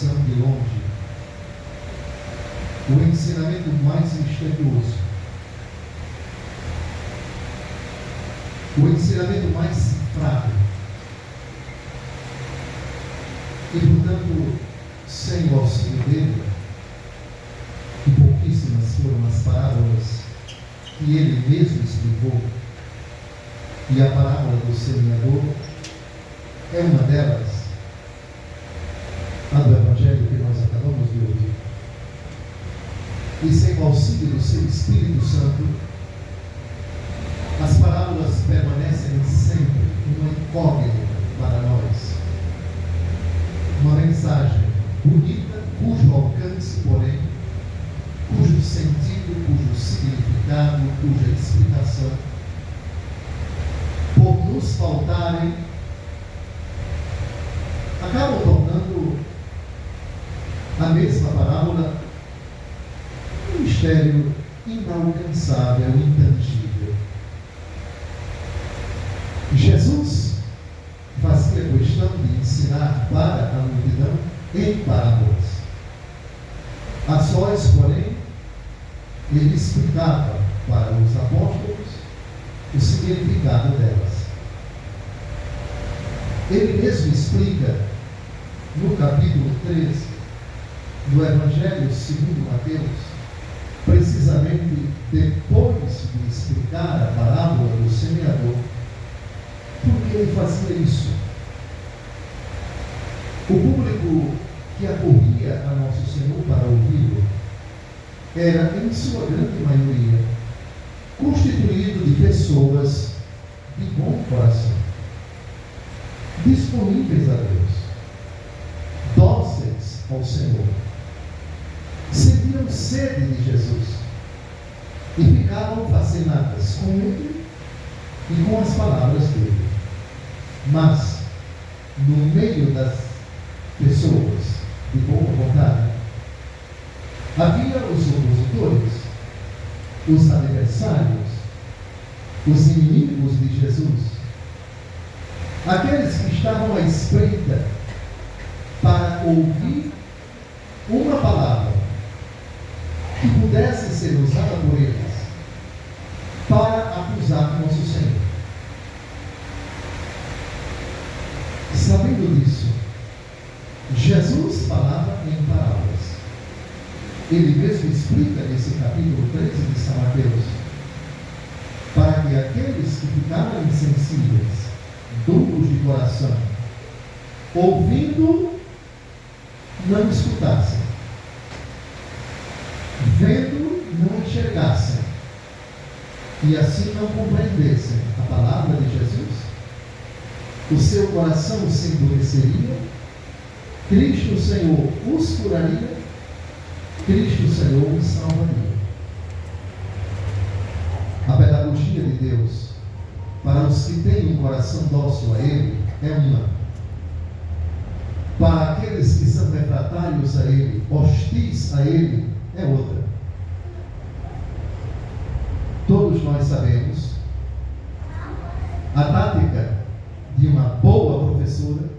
coração de longe o ensinamento mais misterioso, o ensinamento mais cifrado, e portanto, sem o auxílio dele, e pouquíssimas foram as parábolas que ele mesmo explicou, e a parábola do semeador é uma delas, a do Evangelho que nós acabamos de ouvir. E sem o auxílio do seu Espírito Santo, as parábolas permanecem sempre uma incógnita para nós. Uma mensagem bonita, cujo alcance, porém, cujo sentido, cujo significado, cuja explicação, por nos faltarem, acabam tornando a mesma parábola um mistério inalcançável, intangível. Jesus fazia questão de ensinar para a multidão em parábolas. A sós, porém, ele explicava para os apóstolos o significado delas. Ele mesmo explica no capítulo 13 do Evangelho segundo Mateus, precisamente depois de explicar a parábola do semeador, por que ele fazia isso. O público que acorria a Nosso Senhor para ouvi-lo era, em sua grande maioria, constituído de pessoas de bom coração, disponíveis a Deus, dóceis ao Senhor, sentiam sede de Jesus e ficavam fascinadas com ele e com as palavras dele. Mas, no meio das pessoas de boa vontade, havia os opositores, os adversários, os inimigos de Jesus, aqueles que estavam à espreita para ouvir uma palavra que pudesse ser usada por eles para acusar Nosso Senhor. Sabendo disso, Jesus falava em parábolas. Ele mesmo explica nesse capítulo 13 de São Mateus, para que aqueles que ficaram insensíveis, duros de coração, ouvindo, não escutassem, vendo, não enxergassem, e assim não compreendessem a palavra de Jesus, o seu coração se endureceria, Cristo Senhor os curaria, Cristo Senhor os salvaria. A pedagogia de Deus para os que têm um coração dócil a Ele é uma. Para aqueles que são refratários a Ele, hostis a Ele, é outra. Todos nós sabemos a tática de uma boa professora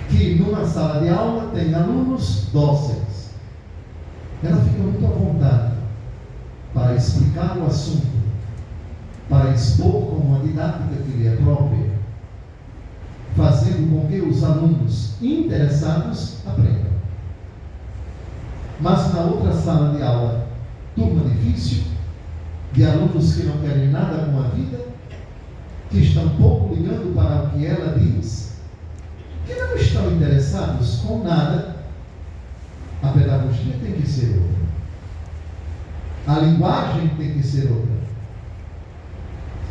que numa sala de aula tem alunos dóceis. Ela fica muito à vontade para explicar o assunto, para expor com uma didática que lhe é própria, fazendo com que os alunos interessados aprendam. Mas na outra sala de aula, turma difícil, de alunos que não querem nada com a vida, que estão pouco ligando para o que ela diz, que não estão interessados com nada, a pedagogia tem que ser outra. A linguagem tem que ser outra.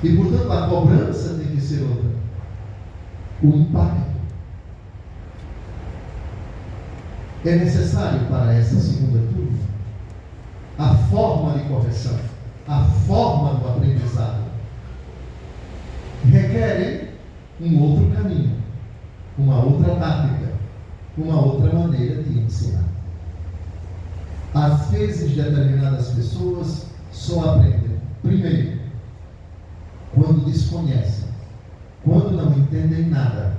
E, portanto, a cobrança tem que ser outra. O impacto. É necessário para essa segunda turma a forma de correção, a forma do aprendizado. Requerem um outro caminho, uma outra tática, uma outra maneira de ensinar. Às vezes, determinadas pessoas só aprendem, primeiro, quando desconhecem, quando não entendem nada.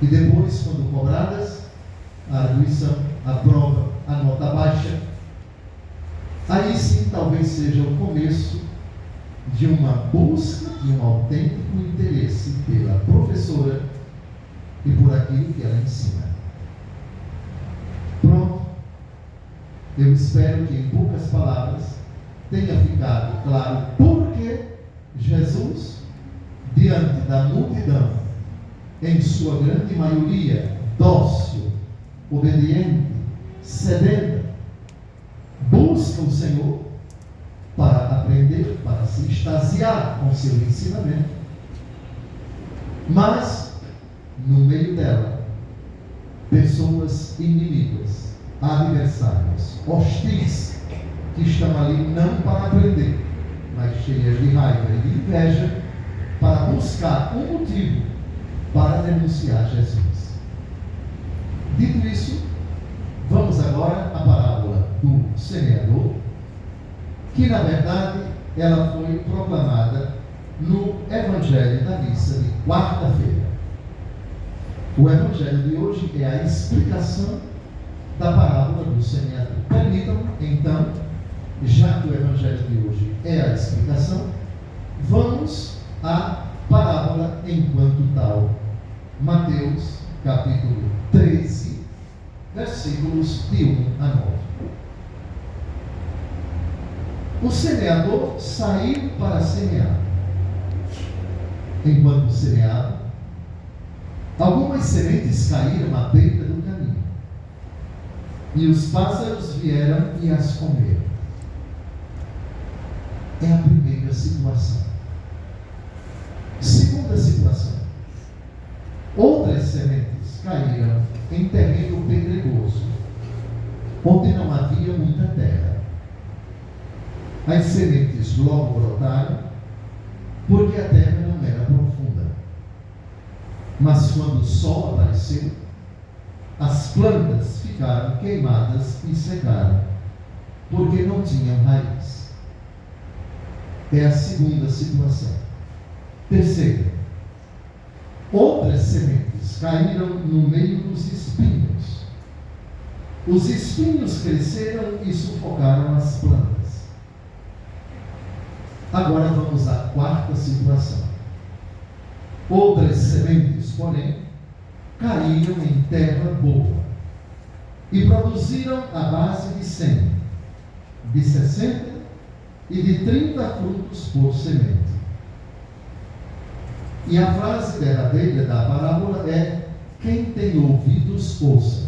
E depois, quando cobradas, a arguição, a prova, a nota baixa, aí sim talvez seja o começo de uma busca de um autêntico interesse pela professora e por aquilo que ela ensina. Pronto. Eu espero que em poucas palavras tenha ficado claro por que Jesus, diante da multidão, em sua grande maioria, dócil, obediente, sedenta, busca o Senhor para aprender, para se extasiar com seu ensinamento. Mas, no meio dela, pessoas inimigas, adversárias, hostis, que estão ali não para aprender, mas cheias de raiva e de inveja, para buscar um motivo para denunciar Jesus. Dito isso, vamos agora à parábola do semeador, que na verdade ela foi proclamada no Evangelho da missa de quarta-feira. O Evangelho de hoje é a explicação da parábola do semeador. Permitam, então, já que o Evangelho de hoje é a explicação, vamos à parábola enquanto tal. Mateus, capítulo 13, versículos de 1 a 9. O semeador saiu para semear. Enquanto semeava, algumas sementes caíram à beira do caminho, e os pássaros vieram e as comeram. É a primeira situação. Segunda situação: outras sementes caíram em terreno pedregoso, onde não havia muita terra. As sementes logo brotaram, porque a terra não era profunda. Mas quando o sol apareceu, as plantas ficaram queimadas e secaram, porque não tinham raiz. É a segunda situação. Terceira: outras sementes caíram no meio dos espinhos. Os espinhos cresceram e sufocaram as plantas. Agora vamos à quarta situação. Outras sementes, porém, caíram em terra boa e produziram a base de 100, de 60 e de 30 frutos por semente. E a frase derradeira da parábola é: quem tem ouvidos, ouça.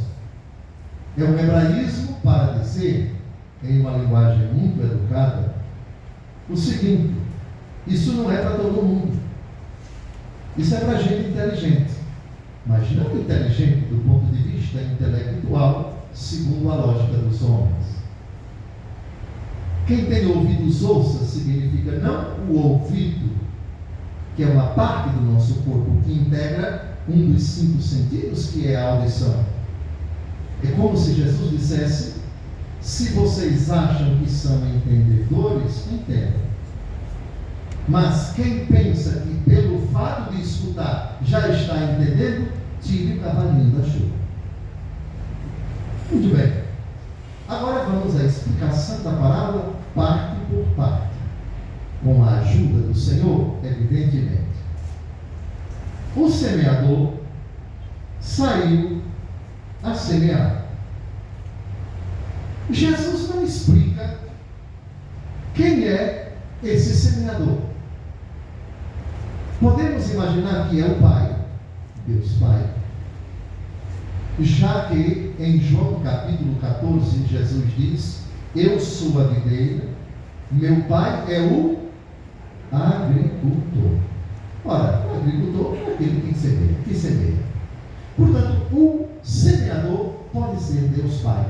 É um hebraísmo para dizer, em uma linguagem muito educada, o seguinte: isso não é para todo mundo. Isso é para gente inteligente, mas não inteligente do ponto de vista intelectual, segundo a lógica dos homens. Quem tem ouvidos, ouça, significa não o ouvido, que é uma parte do nosso corpo que integra um dos 5 sentidos, que é a audição. É como se Jesus dissesse: se vocês acham que são entendedores, entendam. Mas quem pensa que pelo fato de escutar já está entendendo, tire o cavalinho da chuva. Muito bem. Agora vamos à explicação da parábola, parte por parte, com a ajuda do Senhor, evidentemente. O semeador saiu a semear. Jesus não explica quem é esse semeador. Podemos imaginar que é o Pai, Deus Pai, já que em João capítulo 14, Jesus diz: eu sou a videira, meu Pai é o agricultor. Ora, o agricultor é aquele que semeia. Portanto, o semeador pode ser Deus Pai.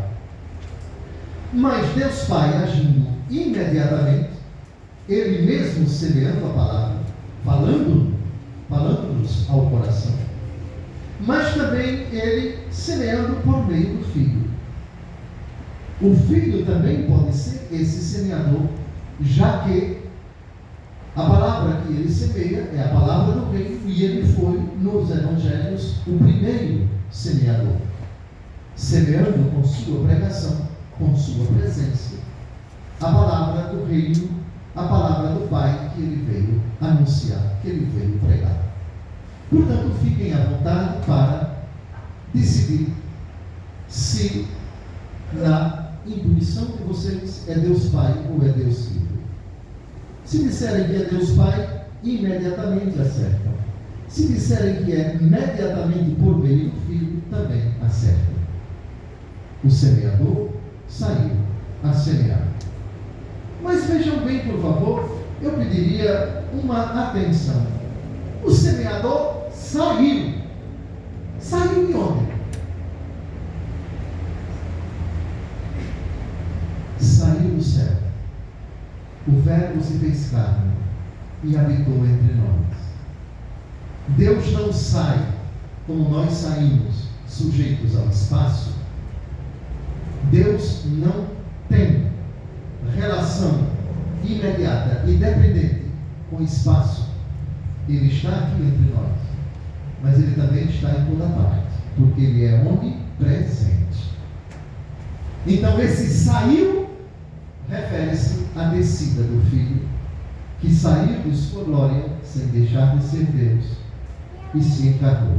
Mas Deus Pai agindo imediatamente, Ele mesmo semeando a palavra, falando-nos ao coração, mas também Ele semeando por meio do Filho. O Filho também pode ser esse semeador, já que A palavra que ele semeia é a palavra do reino, e ele foi, nos evangelhos, o primeiro semeador, semeando com sua pregação, com sua presença, a palavra do reino, a palavra do Pai que ele veio anunciar, que ele veio pregar. Portanto, fiquem à vontade para decidir se na intuição de vocês é Deus Pai ou é Deus Filho. Se disserem que é Deus Pai, imediatamente acertam. Se disserem que é imediatamente por meio do Filho, também acertam. O semeador saiu a semear. Mas vejam bem, por favor, eu pediria uma atenção. O semeador saiu. Saiu de onde? Saiu do céu. O Verbo se fez carne e habitou entre nós. Deus não sai como nós saímos, sujeitos ao espaço. Deus não tem relação imediata e dependente com o espaço. Ele está aqui entre nós, mas ele também está em toda parte, porque ele é onipresente. Então esse saiu refere-se à descida do Filho, que saiu de sua glória sem deixar de ser Deus e se encarnou.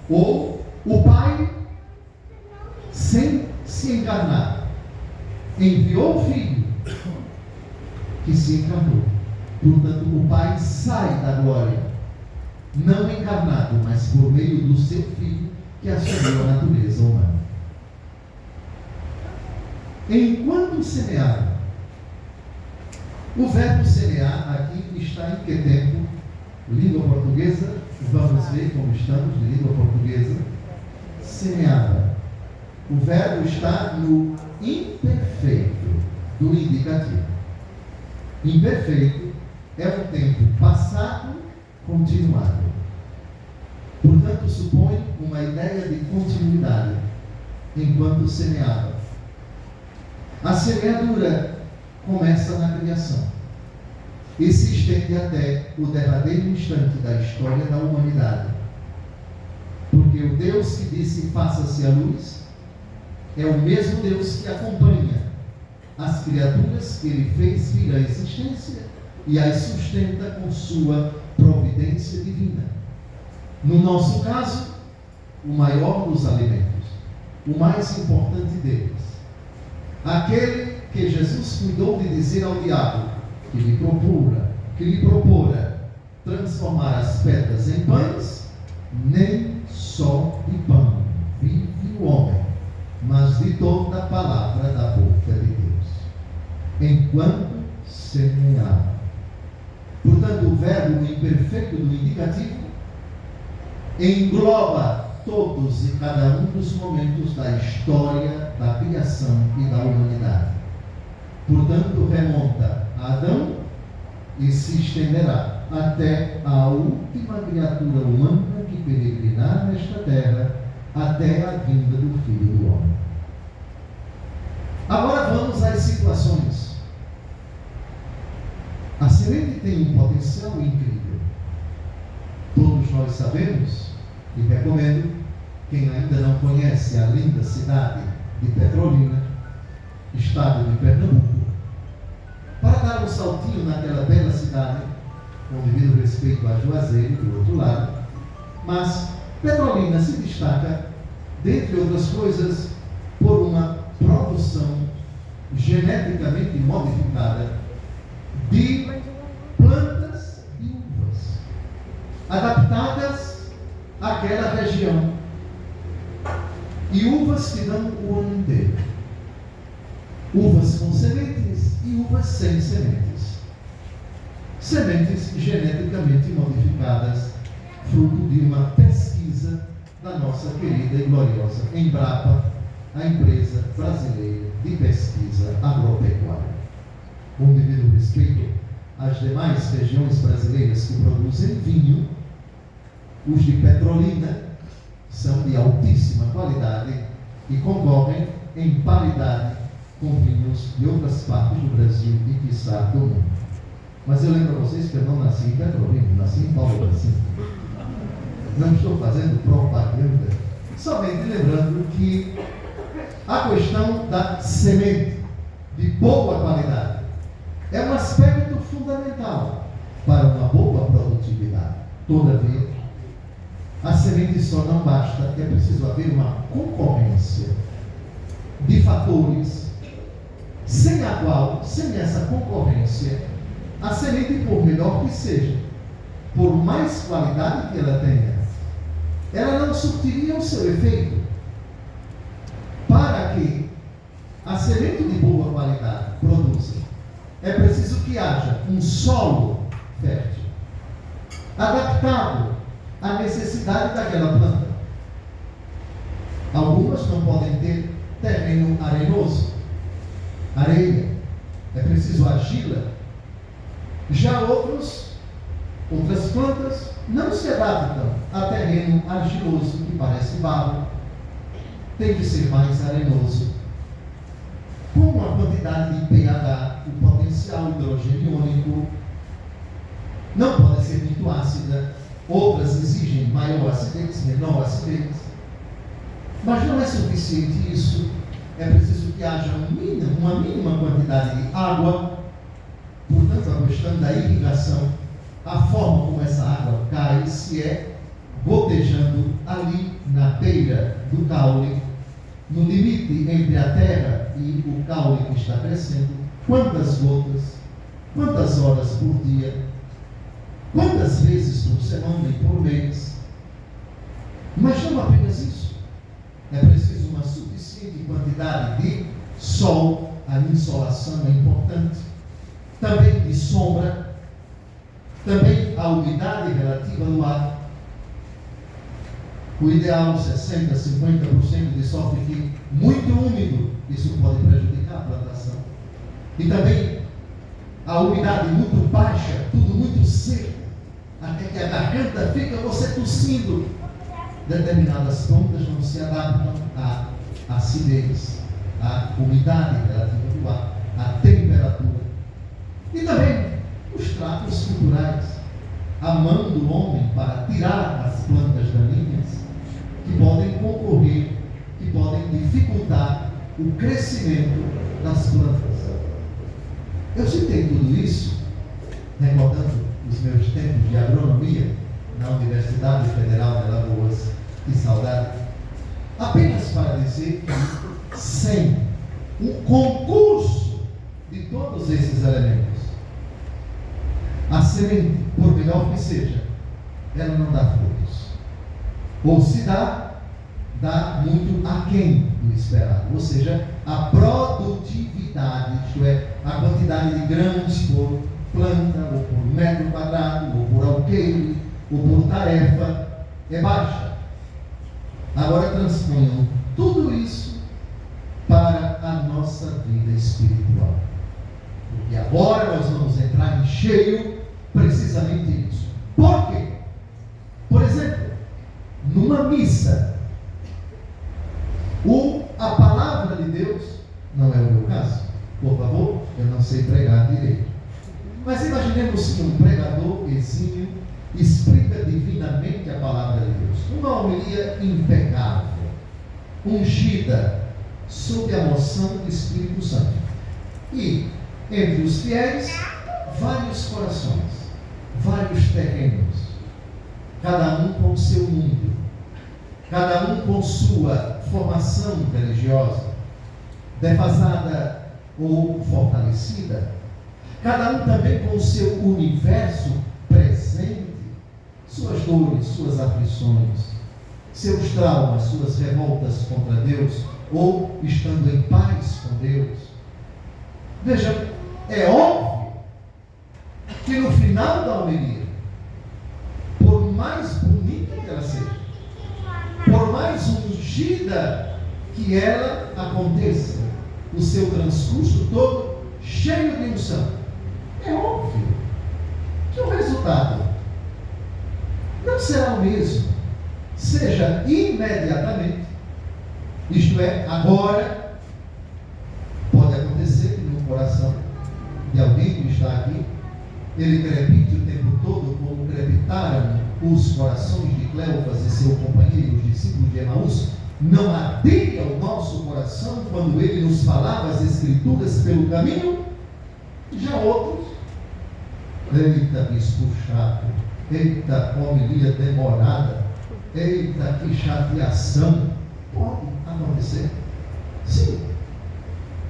Ou o Pai, sem se encarnar, enviou o Filho que se encarnou. Portanto, o Pai sai da glória, não encarnado, mas por meio do seu Filho que assumiu a natureza humana. Enquanto semeava, o verbo semear aqui está em que tempo? Língua portuguesa, vamos ver como estamos de língua portuguesa. Semeava. O verbo está no imperfeito do indicativo. Imperfeito é um tempo passado continuado. Portanto, supõe uma ideia de continuidade enquanto semeava. A semeadura começa na criação e se estende até o derradeiro instante da história da humanidade. Porque o Deus que disse faça-se a luz é o mesmo Deus que acompanha as criaturas que ele fez vir à existência e as sustenta com sua providência divina. No nosso caso, o maior dos alimentos, o mais importante deles, aquele que Jesus cuidou de dizer ao diabo que lhe propora transformar as pedras em pães, nem só de pão vive o homem, mas de toda a palavra da boca de Deus, enquanto semeava. Portanto, o verbo imperfeito do indicativo engloba todos e cada um dos momentos da história da criação e da humanidade. Portanto, remonta a Adão e se estenderá até a última criatura humana que peregrinar nesta terra, até a vinda do Filho do Homem. Agora vamos às situações. A semente tem um potencial incrível. Todos nós sabemos, e recomendo, quem ainda não conhece a linda cidade de Petrolina, estado de Pernambuco, para dar um saltinho naquela bela cidade, com devido respeito a Juazeiro, do outro lado, mas Petrolina se destaca, dentre outras coisas, por uma produção geneticamente modificada de plantas e uvas, adaptadas àquela região, e uvas que dão o ano inteiro, uvas com sementes e uvas sem sementes, sementes geneticamente modificadas, fruto de uma pesquisa da nossa querida e gloriosa Embrapa, a empresa brasileira de pesquisa agropecuária. Com devido respeito às demais regiões brasileiras que produzem vinho, os de Petrolina são de altíssima qualidade e concorrem em paridade com vinhos de outras partes do Brasil e, quiçá, do mundo. Mas eu lembro a vocês que eu não nasci em Petrolina, nasci em Paulo assim. Não estou fazendo propaganda, somente lembrando que a questão da semente de boa qualidade é um aspecto fundamental para uma boa produtividade. Todavia, a semente só não basta, é preciso haver uma concorrência de fatores, sem a qual, sem essa concorrência, a semente, por melhor que seja, por mais qualidade que ela tenha, ela não surtiria o seu efeito. Para que a semente de boa qualidade produza, é preciso que haja um solo fértil, adaptado à necessidade daquela planta. Algumas não podem ter terreno arenoso, areia, é preciso argila. Já outras plantas não se adaptam a terreno argiloso, que parece barro, tem que ser mais arenoso, com uma quantidade de pH, o potencial hidrogeniônico, não pode ser muito ácida, outras exigem maior acidez, menor acidez, mas não é suficiente isso, é preciso que haja uma mínima quantidade de água. Portanto, a questão da irrigação, a forma como essa água cai, se é gotejando ali na beira do caule, no limite entre a terra e o caule que está crescendo, quantas gotas, quantas horas por dia, quantas vezes por semana e por mês. Mas não apenas isso, é preciso uma suficiente quantidade de sol, a insolação é importante, também de sombra, também a umidade relativa do ar. O ideal 60%, 50% de sorte que muito úmido, isso pode prejudicar a plantação. E também a umidade muito baixa, tudo muito seco, até que a garganta fica você tossindo. Determinadas plantas não se adaptam à acidez, à umidade relativa do ar, à temperatura. E também os tratos culturais, a mão do homem para tirar as plantas daninhas, que podem concorrer, que podem dificultar o crescimento das plantas. Eu citei tudo isso, recordando os meus tempos de agronomia na Universidade Federal de Alagoas, que saudade, apenas para dizer que sem um concurso de todos esses elementos, a semente, por melhor que seja, ela não dá frutos. Ou se dá muito aquém do esperado. Ou seja, a produtividade, isto é, a quantidade de grãos por planta, ou por metro quadrado, ou por alqueire, ou por tarefa, é baixa. Agora transponham tudo isso para a nossa vida espiritual. Porque agora nós vamos entrar em cheio precisamente nisso. Por quê? Por exemplo, numa missa, a palavra de Deus, não é o meu caso, por favor, eu não sei pregar direito. Mas imaginemos que um pregador exímio explica divinamente a palavra de Deus. Uma homilia impecável, ungida, sob a moção do Espírito Santo. E, entre os fiéis, vários corações, vários terrenos, cada um com seu mundo, cada um com sua formação religiosa, defasada ou fortalecida, cada um também com o seu universo presente, suas dores, suas aflições, seus traumas, suas revoltas contra Deus, ou estando em paz com Deus. Veja, é óbvio que no final da homilia, por mais bonita que ela seja, por mais ungida que ela aconteça, o seu transcurso todo cheio de unção, é óbvio que o resultado não será o mesmo, seja imediatamente, isto é, agora. Pode acontecer que no coração de alguém que está aqui ele crepite o tempo todo, como crepitaram os corações de Cleofas e seu companheiro, os discípulos de Emaús, não ardia o nosso coração quando ele nos falava as Escrituras pelo caminho? Já outros, eita bispo chato, eita homilia demorada, eita que chateação. Pode acontecer, sim.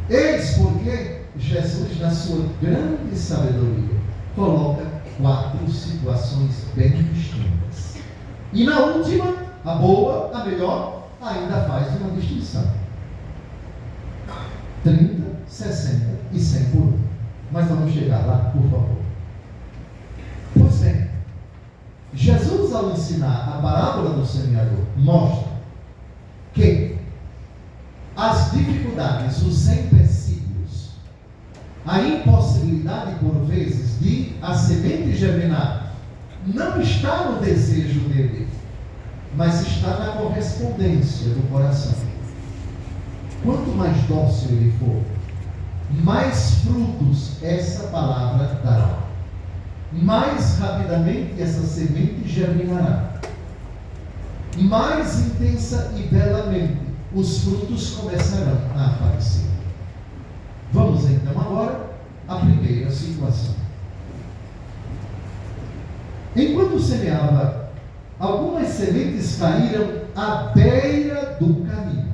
Eis porque Jesus, na sua grande sabedoria, coloca 4 situações bem distintas. E na última, a boa, a melhor, ainda faz uma distinção: 30, 60 e 100 por 1. Mas vamos chegar lá, por favor. Pois bem, Jesus, ao ensinar a parábola do semeador, mostra que as dificuldades, os empecilhos, a impossibilidade, por vezes, de a semente germinar, não está no desejo dele, mas está na correspondência do coração. Quanto mais dócil ele for, mais frutos essa palavra dará. Mais rapidamente essa semente germinará. Mais intensa e belamente os frutos começarão a aparecer. Vamos então agora à primeira situação. Enquanto semeava, algumas sementes caíram à beira do caminho.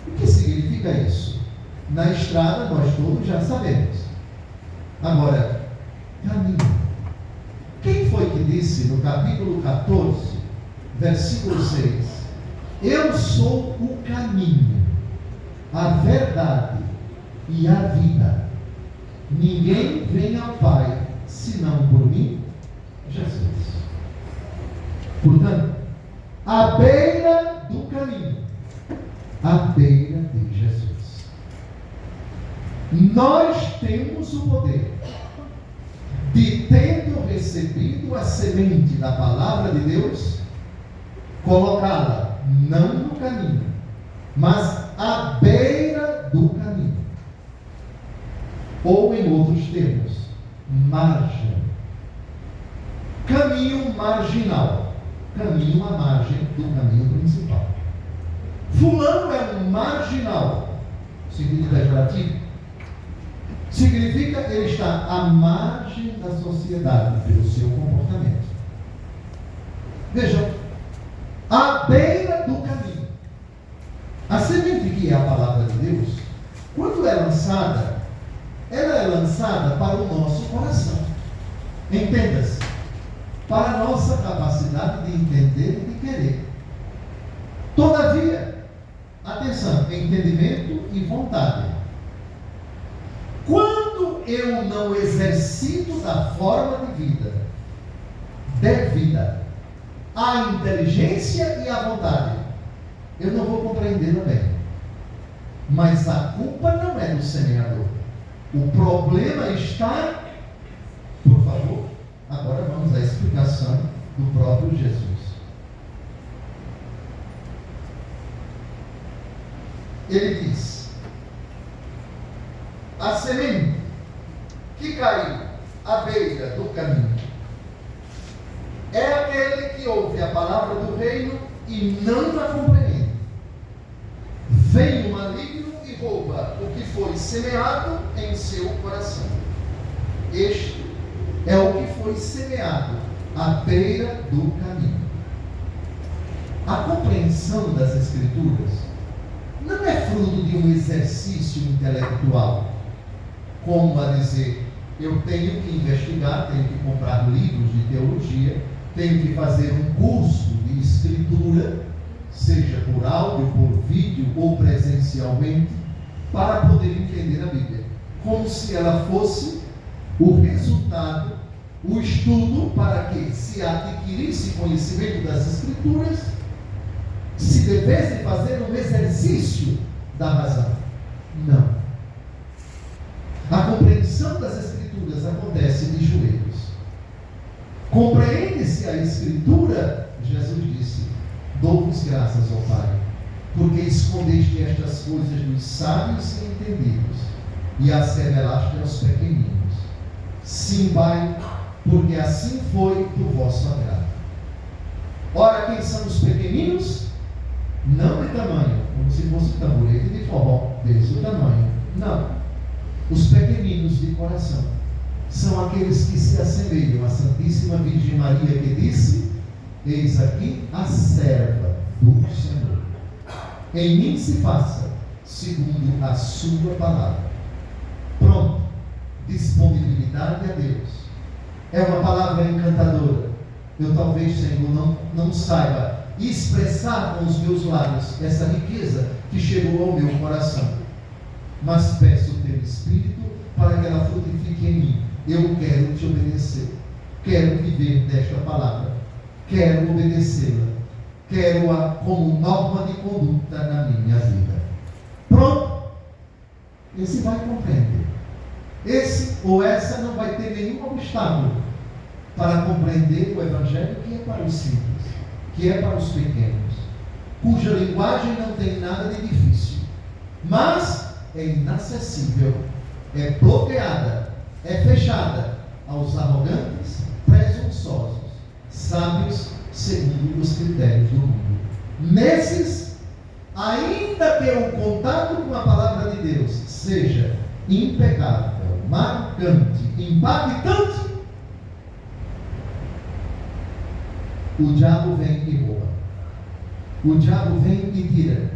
O que significa isso? Na estrada nós todos já sabemos. Agora, caminho. Quem foi que disse no capítulo 14, versículo 6: eu sou o caminho, a verdade e a vida. Ninguém vem ao Pai senão por mim? Jesus. Portanto, à beira do caminho, à beira de Jesus, nós temos o poder de, tendo recebido a semente da palavra de Deus, colocá-la não no caminho, mas à beira do caminho, ou em outros termos, margem. Caminho marginal, caminho à margem do caminho principal. Fulano é um marginal, sentido pejorativo, significa que ele está à margem da sociedade pelo seu comportamento. Vejam, à beira do caminho. A semente, que é a palavra de Deus, quando é lançada, ela é lançada para o nosso coração. Entenda-se, para a nossa capacidade de entender e de querer. Todavia, atenção, entendimento e vontade. Quando eu não exercito da forma de vida devida à inteligência e à vontade, eu não vou compreendê-la bem. Mas a culpa não é do semeador. O problema está, por favor, agora vamos à explicação do próprio Jesus. Ele diz: a semente que caiu à beira do caminho é aquele que ouve a palavra do reino e não a compreende. Vem o maligno e rouba o que foi semeado em seu coração. Este é o que foi semeado à beira do caminho. A compreensão das Escrituras não é fruto de um exercício intelectual, como a dizer, eu tenho que investigar, tenho que comprar livros de teologia, tenho que fazer um curso de escritura, seja por áudio, por vídeo ou presencialmente, para poder entender a Bíblia, como se ela fosse o resultado, o estudo para que se adquirisse conhecimento das Escrituras, se devesse fazer um exercício da razão. Não. A compreensão das Escrituras acontece de joelhos. Compreende-se a Escritura, Jesus disse, dou-vos graças, ó Pai, porque escondeste estas coisas dos sábios e entendidos, e as revelaste aos pequeninos. Sim, Pai, porque assim foi do vosso agrado. Ora, quem são os pequeninos? Não de tamanho, como se fosse um tamborete de forró, desse tamanho. Não. Os pequeninos de coração são aqueles que se assemelham à Santíssima Virgem Maria, que disse: eis aqui a serva do Senhor. Em mim se faça segundo a sua palavra. Pronto. Disponibilidade a Deus. É uma palavra encantadora. Eu talvez, Senhor, não saiba expressar com os meus lábios essa riqueza que chegou ao meu coração. Mas peço o teu Espírito para que ela frutifique em mim. Eu quero te obedecer. Quero viver desta palavra. Quero obedecê-la. Quero-a como norma de conduta na minha vida. Pronto. Esse vai compreender. Esse ou essa não vai ter nenhum obstáculo para compreender o Evangelho, que é para os simples, que é para os pequenos, cuja linguagem não tem nada de difícil, mas é inacessível, é bloqueada, é fechada aos arrogantes, presunçosos, sábios segundo os critérios do mundo. Nesses, ainda que o contato com a palavra de Deus seja impecável, marcante, impactante, o diabo vem e rouba. O diabo vem e tira,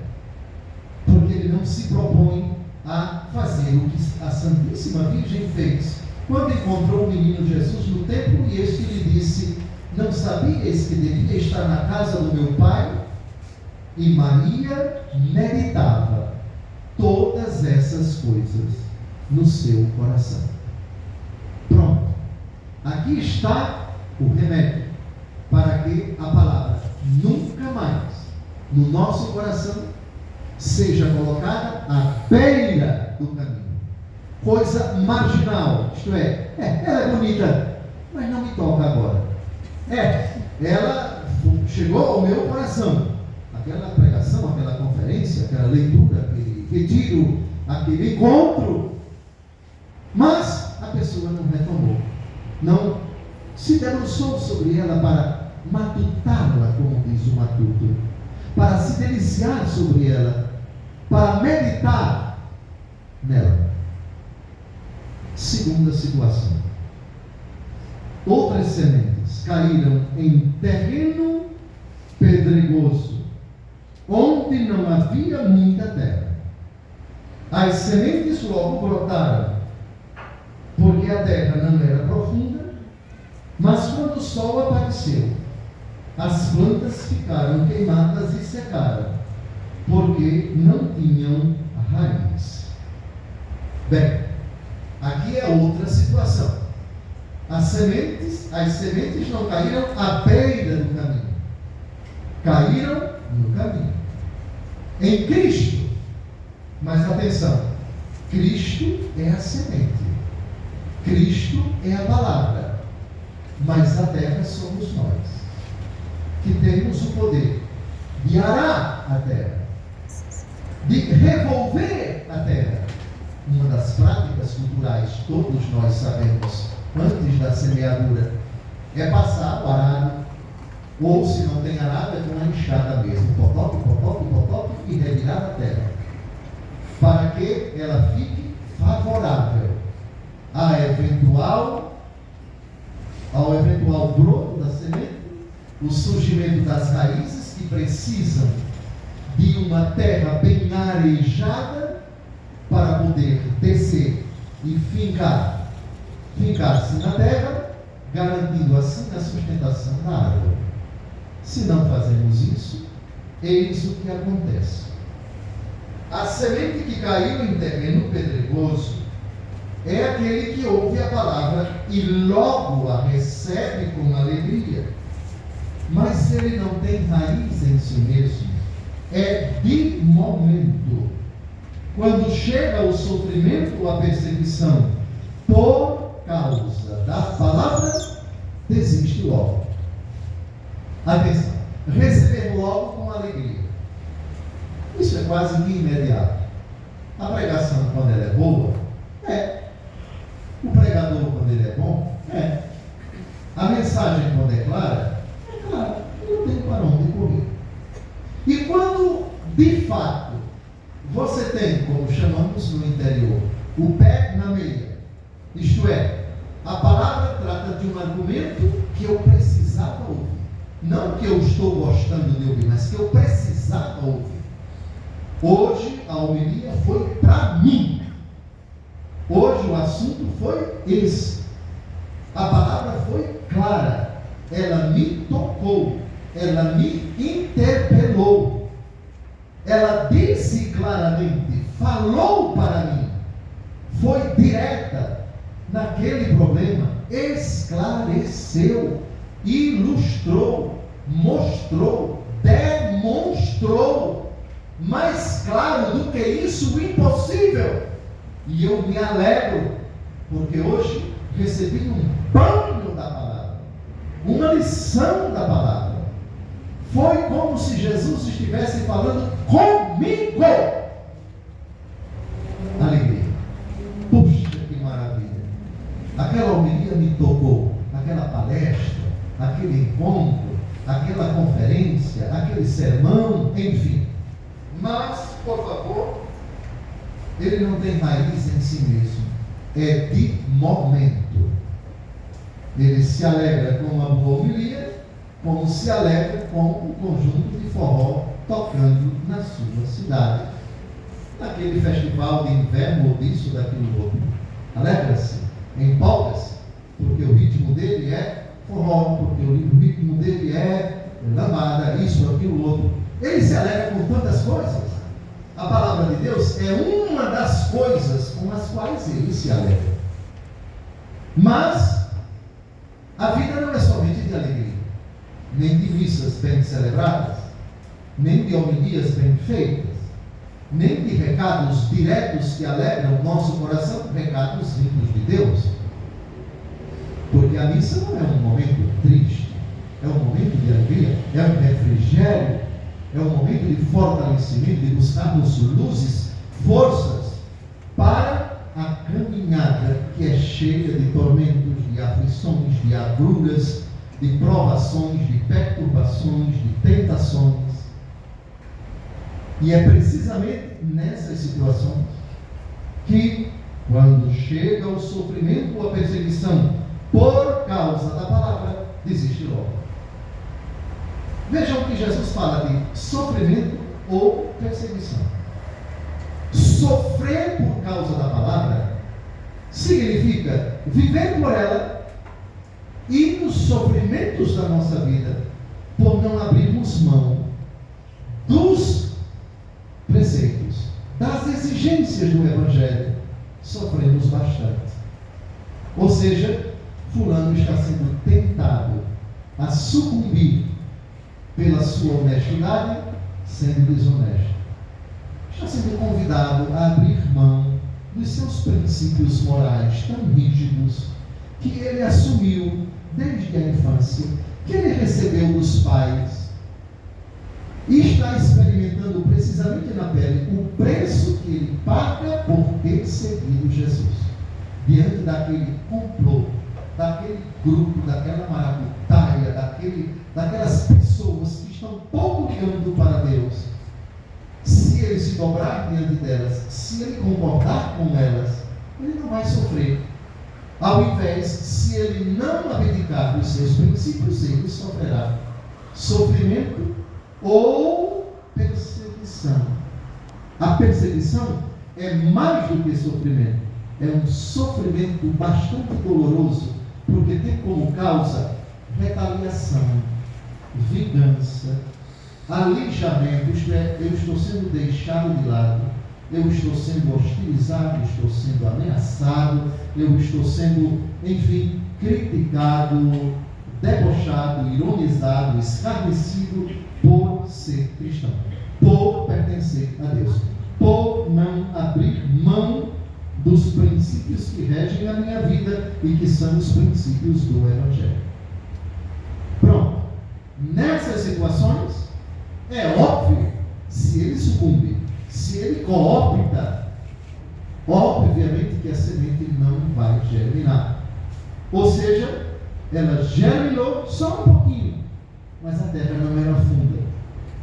porque ele não se propõe a fazer o que a Santíssima Virgem fez quando encontrou o menino Jesus no templo e este lhe disse: não sabias que devia estar na casa do meu pai? E Maria meditava todas essas coisas no seu coração. Pronto. Aqui está o remédio para que a palavra nunca mais no nosso coração seja colocada à beira do caminho. Coisa marginal, isto é, ela é bonita, mas não me toca agora. Ela chegou ao meu coração. Aquela pregação, aquela conferência, aquela leitura, aquele retiro, aquele encontro. Mas a pessoa não retomou, não se debruçou sobre ela para matutá-la, como diz o matuto, para se deliciar sobre ela, para meditar nela. Segunda situação: outras sementes caíram em terreno pedregoso, onde não havia muita terra. As sementes logo brotaram, porque a terra não era profunda, mas quando o sol apareceu, as plantas ficaram queimadas e secaram, porque não tinham raiz. Bem, aqui é outra situação. As sementes não caíram à beira do caminho, caíram no caminho, em Cristo. Mas atenção, Cristo é a semente, Cristo é a palavra, mas a terra somos nós, que temos o poder de arar a terra, de revolver a terra. Uma das práticas culturais, todos nós sabemos, antes da semeadura, é passar o arado, ou se não tem arado, é com uma enxada mesmo, potoque, e revirar a terra, para que ela fique favorável ao eventual broto da semente, o surgimento das raízes que precisam de uma terra bem arejada para poder descer e fincar-se na terra, garantindo assim a sustentação da árvore. Se não fazemos isso, eis o que acontece. A semente que caiu em terreno pedregoso é aquele que ouve a palavra e logo a recebe com alegria, mas ele não tem raiz em si mesmo, é de momento. Quando chega o sofrimento ou a perseguição por causa da palavra, desiste logo. Atenção, receber logo com alegria. Isso é quase que imediato. A pregação, quando ela é boa, o pregador, quando ele é bom, o pé na meia. Isto é, a palavra trata de um argumento que eu precisava ouvir. Não que eu estou gostando de ouvir, mas que eu precisava ouvir. Hoje a homilia foi para mim. Hoje o assunto foi esse. A palavra foi clara. Ela me tocou. Ela me interpelou. Ela disse claramente, falou para mim. Foi direta naquele problema. Esclareceu, ilustrou, mostrou, demonstrou. Mais claro do que isso, impossível. E eu me alegro, porque hoje recebi um banho da palavra, uma lição da palavra. Foi como se Jesus estivesse falando comigo. Alegria. Puxa, que maravilha. Aquela homilia me tocou, aquela palestra, aquele encontro, aquela conferência, aquele sermão, enfim. Mas, por favor, ele não tem raiz em si mesmo. É de momento. Ele se alegra com uma boa homilia, como se alegra com o conjunto de forró tocando na sua cidade. Naquele festival de inverno, ou disso, daquilo outro. Alegra-se, empolga-se, porque o ritmo dele é forró, porque o ritmo dele é lambada, isso, aquilo outro. Ele se alegra com tantas coisas. A palavra de Deus é uma das coisas com as quais ele se alegra. Mas a vida não é somente de alegria, nem de missas bem celebradas, nem de homilias bem feitas, nem de recados diretos que alegram o nosso coração, recados vindos de Deus. Porque a missa não é um momento triste, é um momento de alegria, é um refrigério. É um momento de fortalecimento, de buscarmos luzes, forças para a caminhada que é cheia de tormentos, de aflições, de agruras, de provações, de perturbações, de tentações. E é precisamente nessas situações que, quando chega o sofrimento ou a perseguição por causa da palavra, desiste logo. Vejam que Jesus fala de sofrimento ou perseguição. Sofrer por causa da palavra significa viver por ela e nos sofrimentos da nossa vida, por não abrirmos mão dos preceitos, das exigências do Evangelho, sofremos bastante. Ou seja, fulano está sendo tentado a sucumbir pela sua honestidade, sendo desonesto. Está sendo convidado a abrir mão dos seus princípios morais tão rígidos que ele assumiu desde a infância, que ele recebeu dos pais, e está experimentando precisamente na pele o preço que ele paga por ter seguido Jesus, diante daquele complô, daquele grupo, daquela maracutaia, daquelas pessoas que estão pouco ligando para Deus. Se ele se dobrar diante delas, se ele concordar com elas, ele não vai sofrer. Ao invés, se ele não abdicar dos seus princípios, ele sofrerá sofrimento ou perseguição. A perseguição é mais do que sofrimento, é um sofrimento bastante doloroso, porque tem como causa retaliação, vingança, alijamento, isto é, eu estou sendo deixado de lado, eu estou sendo hostilizado, estou sendo ameaçado, eu estou sendo, enfim, criticado, debochado, ironizado, escarnecido por ser cristão, por pertencer a Deus, por não abrir mão dos princípios que regem a minha vida e que são os princípios do Evangelho. Pronto. Nessas situações, é óbvio, se ele sucumbe, se ele coopta, obviamente que a semente não vai germinar. Ou seja, ela germinou só um pouquinho, mas a terra não era funda.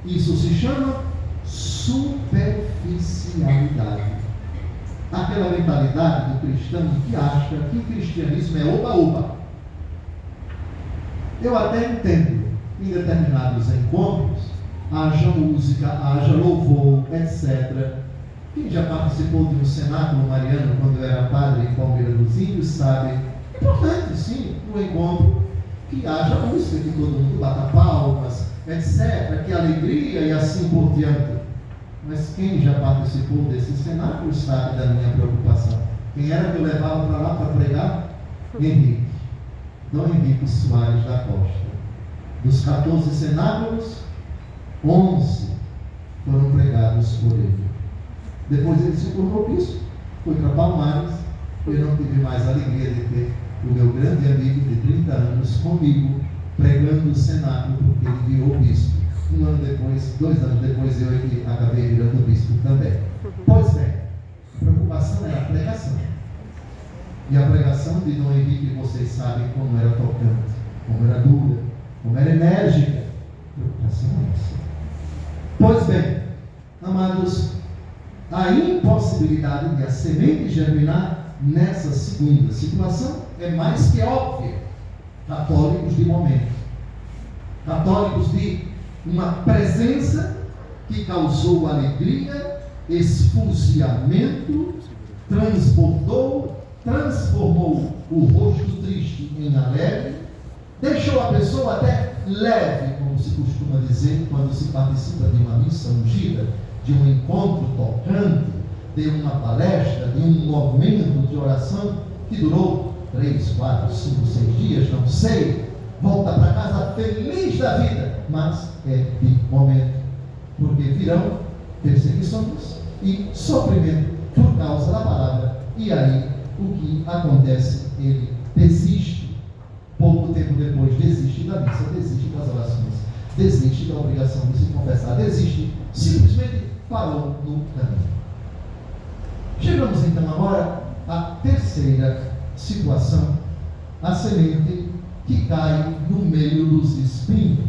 Isso se chama superficialidade. aquela mentalidade do cristão que acha que o cristianismo é oba-oba. Eu até entendo, em determinados encontros, haja música, haja louvor, etc. Quem já participou de um cenáculo mariano quando era padre em Palmeira dos Índios sabe, é importante sim, no encontro, que haja música, que todo mundo bata palmas, etc., que alegria e assim por diante. Mas quem já participou desse cenáculo sabe da minha preocupação. Quem era que eu levava para lá para pregar? Henrique. Dom Henrique Soares da Costa. Dos 14 cenáculos, 11 foram pregados por ele. Depois ele se tornou bispo, foi para Palmares. Eu não tive mais a alegria de ter o meu grande amigo de 30 anos comigo, pregando o cenáculo, porque ele virou bispo. 1 ano depois, 2 anos depois, eu aqui acabei virando bispo também. Pois bem, a preocupação era a pregação. E a pregação de Dom Henrique, vocês sabem como era tocante, como era dura, como era enérgica. A preocupação é essa. Pois bem, amados, a impossibilidade de a semente germinar nessa segunda situação é mais que óbvia. Católicos de momento, católicos de uma presença que causou alegria, esfuziamento, transbordou, transformou o rosto triste em alegre, deixou a pessoa até leve, como se costuma dizer quando se participa de uma missa ungida, de um encontro tocante, de uma palestra, de um momento de oração que durou 3, 4, 5, 6 dias, não sei, volta para casa feliz da vida, mas é de momento, porque virão perseguições e sofrimento por causa da palavra, e aí o que acontece? Ele desiste, pouco tempo depois desiste da missa, desiste das orações, desiste da obrigação de se confessar, desiste, simplesmente parou no caminho. Chegamos então agora à terceira situação, a semente que cai no meio dos espinhos.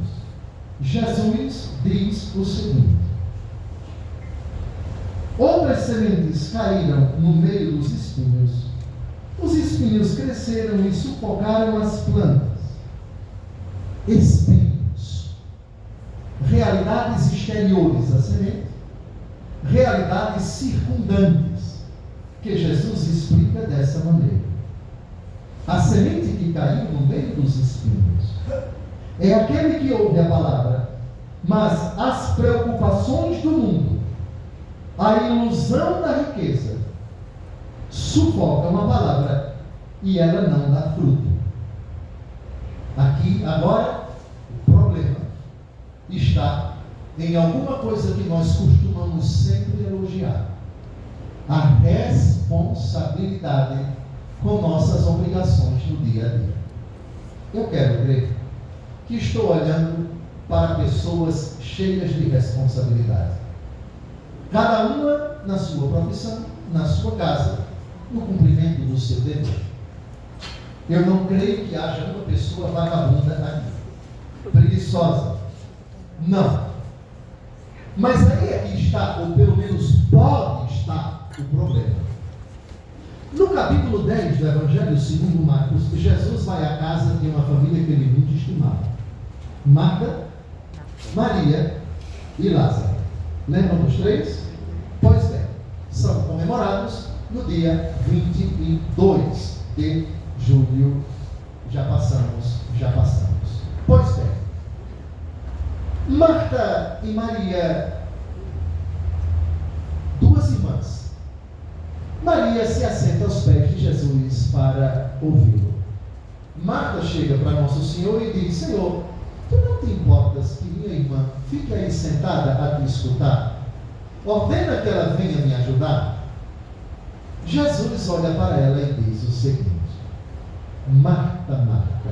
Jesus diz o seguinte: outras sementes caíram no meio dos espinhos, os espinhos cresceram e sufocaram as plantas. Espinhos, realidades exteriores à semente, realidades circundantes, que Jesus explica dessa maneira. A semente que caiu no meio dos espinhos é aquele que ouve a palavra, mas as preocupações do mundo, a ilusão da riqueza, sufocam a palavra e ela não dá fruto. Aqui, agora, o problema está em alguma coisa que nós costumamos sempre elogiar: a responsabilidade com nossas obrigações no dia a dia. Eu quero crer que estou olhando para pessoas cheias de responsabilidade, cada uma na sua profissão, na sua casa, no cumprimento do seu dever. Eu não creio que haja uma pessoa vagabunda aqui, preguiçosa. Não. Mas aí é que está, ou pelo menos pode estar, o problema. No capítulo 10 do Evangelho segundo Marcos, Jesus vai à casa de uma família que ele muito estimava: Marta, Maria e Lázaro. Lembram dos três? Pois bem, são comemorados no dia 22 de julho. Já passamos. Pois bem, Marta e Maria, duas irmãs. Maria se assenta aos pés de Jesus para ouvi-lo. Marta chega para Nosso Senhor e diz: Senhor, tu não te importas que minha irmã fique aí sentada a te escutar? Ordena que ela venha me ajudar. Jesus olha para ela e diz o seguinte: Marta, Marta,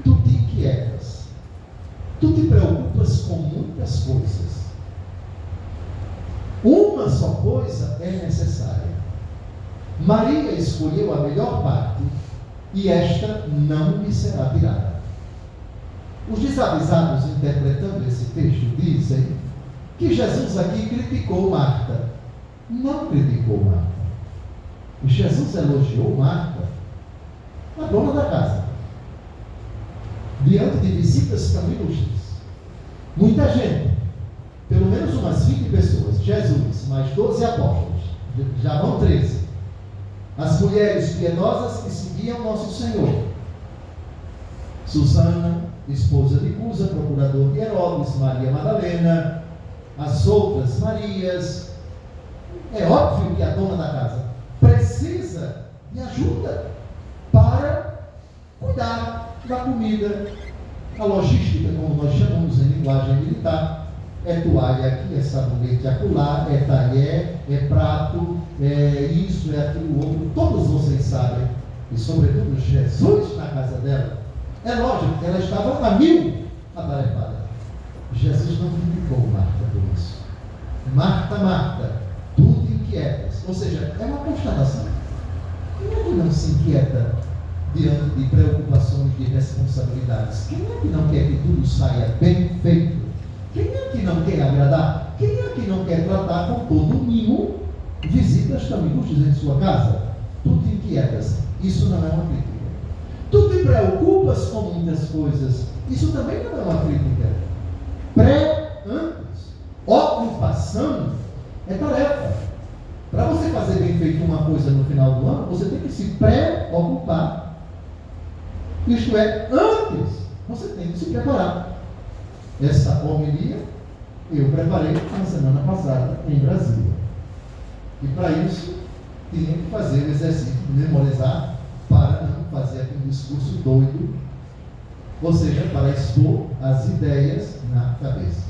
tu te inquietas, tu te preocupas com muitas coisas. Uma só coisa é necessária. Maria escolheu a melhor parte, e esta não lhe será tirada. Os desavisados, interpretando esse texto, dizem que Jesus aqui criticou Marta. Não criticou Marta. Jesus elogiou Marta, a dona da casa, diante de visitas tão ilustres. Muita gente, pelo menos umas 20 pessoas, Jesus, mais 12 apóstolos, já vão 13. As mulheres piedosas que seguiam nosso Senhor. Susana, esposa de Cusa, procurador de Herodes, Maria Madalena, as outras Marias. É óbvio que a dona da casa precisa de ajuda para cuidar da comida. A logística, como nós chamamos em linguagem militar, é toalha aqui, é sabonete acolá, é talher, é prato, é isso, é aquilo outro. Todos vocês sabem, e sobretudo Jesus na casa dela. É lógico que ela estava a 1000 atarefada. Jesus não criticou Marta por isso. Marta, Marta, tu te inquietas. Ou seja, é uma constatação. Quem é que não se inquieta diante de preocupações, de responsabilidades? Quem é que não quer que tudo saia bem feito? Quem é que não quer agradar? Quem é que não quer tratar com todo o mimo visitas tão ilustres em sua casa? Tu te inquietas. Isso não é uma crítica. Tu te preocupas com muitas coisas. Isso também não é uma crítica. Antes, ocupação é tarefa. Para você fazer bem feito uma coisa no final do ano, você tem que se preocupar. Isto é, antes, você tem que se preparar. Essa homilia eu preparei na semana passada em Brasília. E para isso, tinha que fazer o exercício de memorizar para não fazer aquele discurso doido, ou seja, para expor as ideias na cabeça.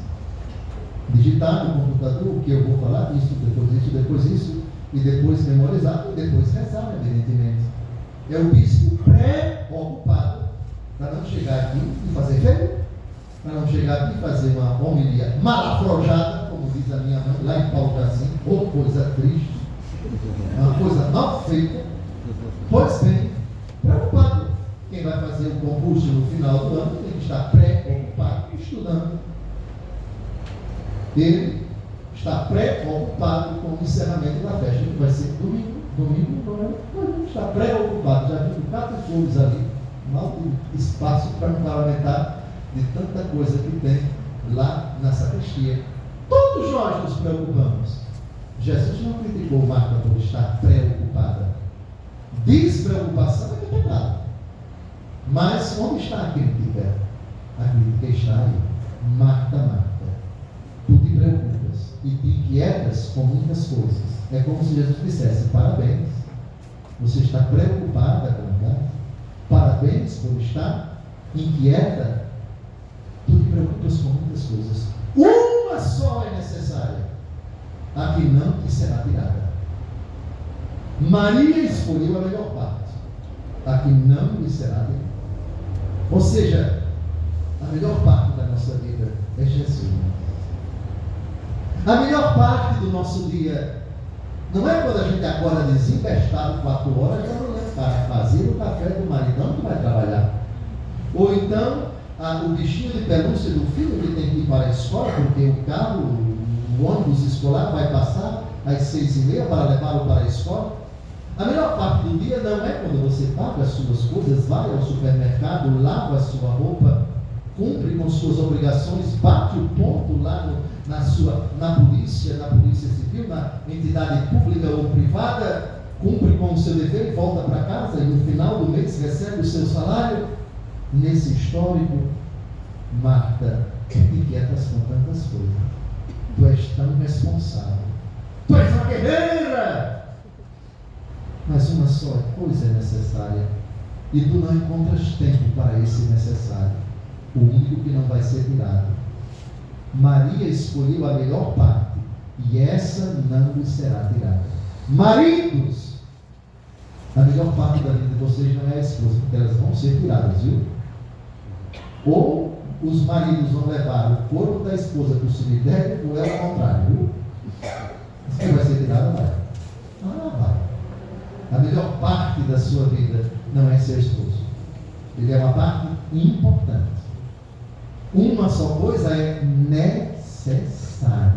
Digitar no computador o que eu vou falar, depois isso, e depois memorizar, e depois rezar, evidentemente. É o bispo preocupado para não chegar aqui e fazer feio, para não chegar aqui e fazer uma homilia malafrojada, como diz a minha mãe, lá em Paulo-Casim, ou coisa triste, uma coisa mal feita. Pois bem, preocupado. Quem vai fazer o concurso no final do ano tem que estar preocupado, estudando. Ele está preocupado com o encerramento da festa, que vai ser domingo. Domingo não está preocupado. Já viu 4 flores ali, mal de espaço para não parlamentar de tanta coisa que tem lá na sacristia. Todos nós nos preocupamos. Jesus não criticou Marta por estar preocupada. Despreocupação é pecado. Mas onde está a crítica? A crítica está aí. Marta, Marta, tu te preocupas e te inquietas com muitas coisas. É como se Jesus dissesse: parabéns, você está preocupada com a casa. Parabéns por estar inquieta. Tu te preocupas com muitas coisas. Uma só é necessária, a que não te será tirada. Maria escolheu a melhor parte, a que não lhe será tirada. Ou seja, a melhor parte da nossa vida é Jesus. A melhor parte do nosso dia não é quando a gente acorda desembestado 4 horas para fazer o café do maridão que vai trabalhar. Ou então o bichinho de pelúcia do filho que tem que ir para a escola, porque o carro, o ônibus escolar vai passar às 6h30 para levá-lo para a escola. A melhor parte do dia não é quando você paga as suas coisas, vai ao supermercado, lava a sua roupa, cumpre com suas obrigações, bate o ponto lá na polícia civil, na entidade pública ou privada, cumpre com o seu dever e volta para casa e no final do mês recebe o seu salário. Nesse histórico, Marta, tu te inquietas com tantas coisas. Tu és tão responsável. Tu és uma guerreira. Mas uma só coisa é necessária. E tu não encontras tempo para esse necessário. O único que não vai ser tirado. Maria escolheu a melhor parte. E essa não lhe será tirada. Maridos, a melhor parte da vida de vocês não é a esposa, porque elas vão ser tiradas, viu? Ou os maridos vão levar o corpo da esposa para o cemitério, ou é o contrário, viu? Você vai ser tirada, vai. Vai. A melhor parte da sua vida não é ser esposo. Ele é uma parte importante. Uma só coisa é necessária.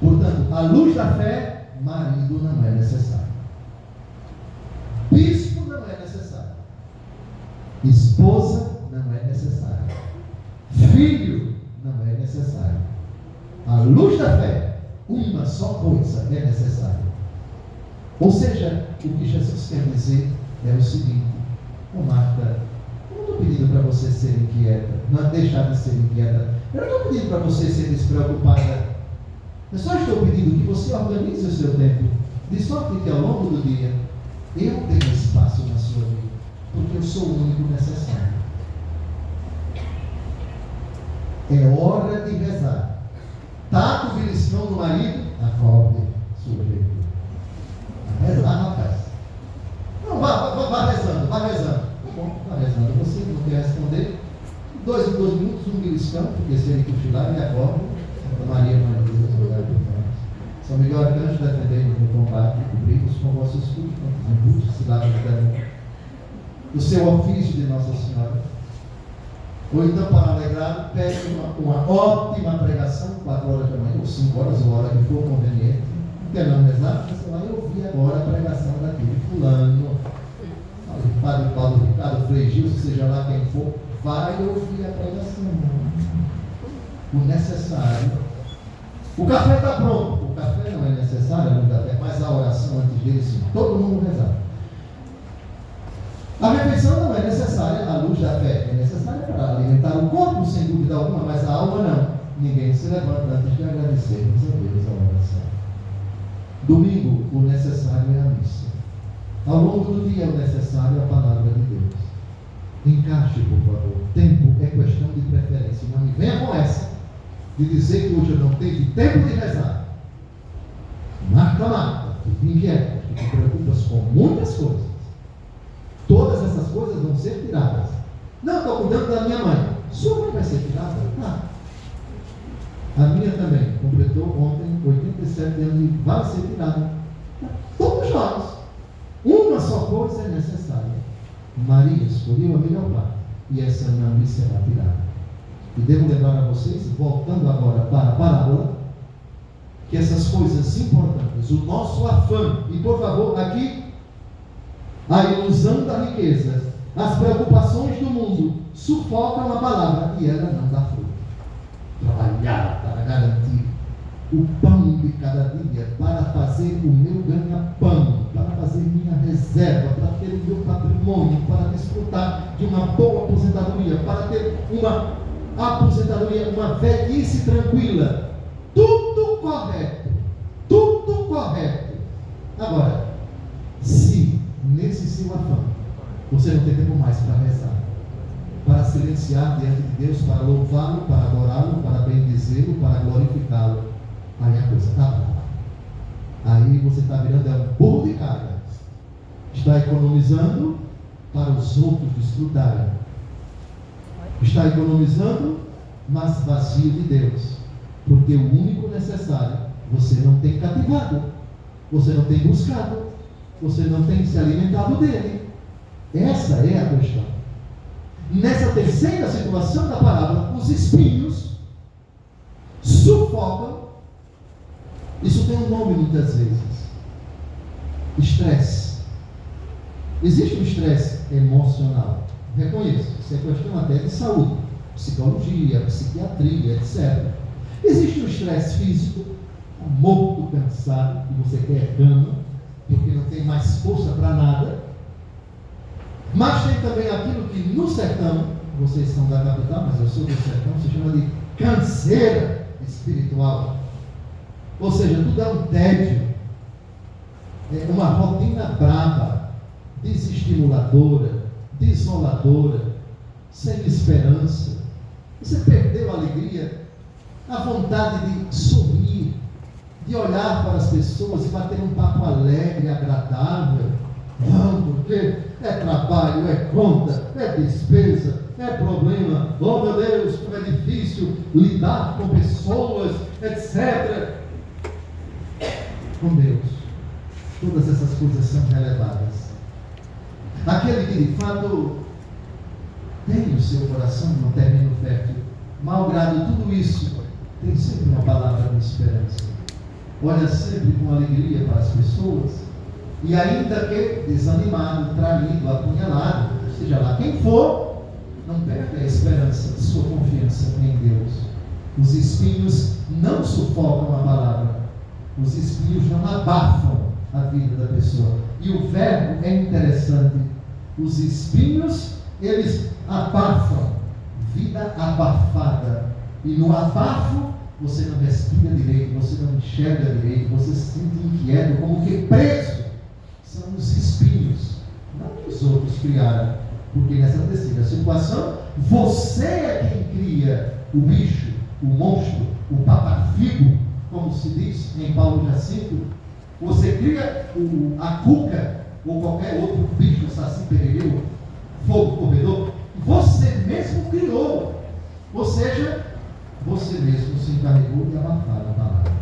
Portanto, à luz da fé, marido não é necessário. Bispo não é necessário. Esposa não é necessário. Filho não é necessário. A luz da fé, uma só coisa é necessária. Ou seja, o que Jesus quer dizer é o seguinte: Marta, eu não estou pedindo para você ser inquieta, não deixar de ser inquieta. Eu não estou pedindo para você ser despreocupada. Eu só estou pedindo que você organize o seu tempo, de sorte que ao longo do dia eu tenho espaço na sua vida, porque eu sou o único necessário. É hora de rezar. Tá com beliscão no marido? Acorde, sujeito. Rezar, rapaz. Não, vá rezando, vá rezando. Tá bom, vá rezando. Você não quer responder? 2 em 2 minutos, um beliscão, porque se ele cochilar, ele acorda. Santa Maria, Mãe de Deus, rogai por nós. São Miguel Arcanjo, defendei-nos no combate, cobri-nos com vossos escudos, contra os embustes, ciladas do demônio. O seu ofício de Nossa Senhora. Ou então, para alegrar, pegue uma ótima pregação, 4 horas da manhã, ou 5 horas, ou a hora que for conveniente. Não quer não rezar? Você vai ouvir agora a pregação daquele fulano, Padre Paulo Ricardo, Frei Gil, seja lá quem for, vai ouvir a pregação. O necessário. O café está pronto. O café não é necessário no café, mas a oração antes dele, sim. Todo mundo rezar. A refeição não é necessária, a luz da fé é necessária para alimentar o corpo, sem dúvida alguma, mas a alma não. Ninguém se levanta antes de agradecermos a Deus a oração. Domingo, o necessário é a missa. Ao longo do dia, o necessário é a palavra de Deus. Encaixe, por favor. Tempo é questão de preferência. Não me venha com essa de dizer que hoje eu não tenho tempo de rezar. Marta, fique inquieta, tu te preocupas com muitas coisas. Todas essas coisas vão ser tiradas. Não, estou cuidando da minha mãe. Sua mãe vai ser tirada? Tá. A minha também completou ontem 87 anos e vai ser tirada. Todos nós. Uma só coisa é necessária. Maria escolheu a melhor parte e essa não lhe será tirada. E devo lembrar a vocês, voltando agora para a parábola, que essas coisas importantes, o nosso afã, e por favor, aqui, a ilusão da riqueza, as preocupações do mundo, sufocam a palavra e ela não dá fruto. Trabalhar para garantir o pão de cada dia, para fazer o meu ganha-pão, para fazer minha reserva, para ter o meu patrimônio, para desfrutar de uma boa aposentadoria, para ter uma aposentadoria, uma velhice tranquila. Tudo correto. Tudo correto. Agora, se nesse seu afã você não tem tempo mais para rezar, para silenciar diante de Deus, para louvá-lo, para adorá-lo, para bendizê-lo, para glorificá-lo, aí a coisa está brava. Aí você está virando um burro de carga. Está economizando para os outros desfrutarem. Está economizando, mas vazio de Deus. Porque o único necessário você não tem cativado, você não tem buscado, você não tem se alimentado dele. Essa é a questão. Nessa terceira situação da parábola, os espinhos sufocam. Isso tem um nome muitas vezes: estresse. Existe um estresse emocional. Reconheço, isso é questão até de saúde, psicologia, psiquiatria, etc. Existe o estresse físico, morto, cansado, que você quer cama, porque não tem mais força para nada. Mas tem também aquilo que no sertão, vocês são da capital, mas eu sou do sertão, se chama de canseira espiritual. Ou seja, tudo é um tédio, é uma rotina brava, desestimuladora, desoladora, sem esperança. Você perdeu a alegria, a vontade de sorrir, de olhar para as pessoas e bater um papo alegre, agradável. Não, porque é trabalho, é conta, é despesa, é problema. Oh meu Deus, como é difícil lidar com pessoas, etc. Com Deus, todas essas coisas são relevadas. Aquele que de fato tem o seu coração no terreno fértil, malgrado tudo isso, tem sempre uma palavra de esperança. Olha sempre com alegria para as pessoas, E ainda que desanimado, traído, apunhalado, seja lá quem for, não perde a esperança, sua confiança em Deus. Os espinhos não sufocam a palavra. Os espinhos não abafam a vida da pessoa. E o verbo é interessante. Os espinhos, eles abafam. Vida abafada. E no abafo, você não respira direito, você não enxerga direito, você se sente inquieto, como que preso. São os espinhos. Não que os outros criaram. Porque nessa terceira situação, você é quem cria o bicho, o monstro, o papafigo, como se diz em Paulo Jacinto. Você cria a cuca ou qualquer outro bicho, saci, perereu, fogo, corredor. Você mesmo criou. Ou seja, você mesmo se encarregou de abafar a palavra.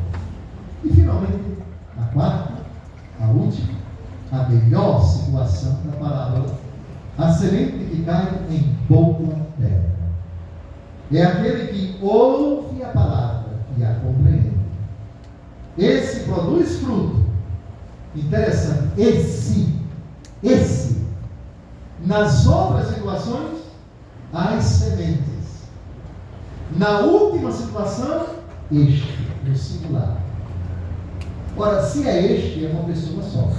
E finalmente, a quarta, a última, a melhor situação da palavra: a semente que cai em boa terra. É aquele que ouve a palavra e a compreende. Esse produz fruto. Interessante. Esse. Nas outras situações, as sementes. Na última situação, este, no singular. Ora, se é este, é uma pessoa só.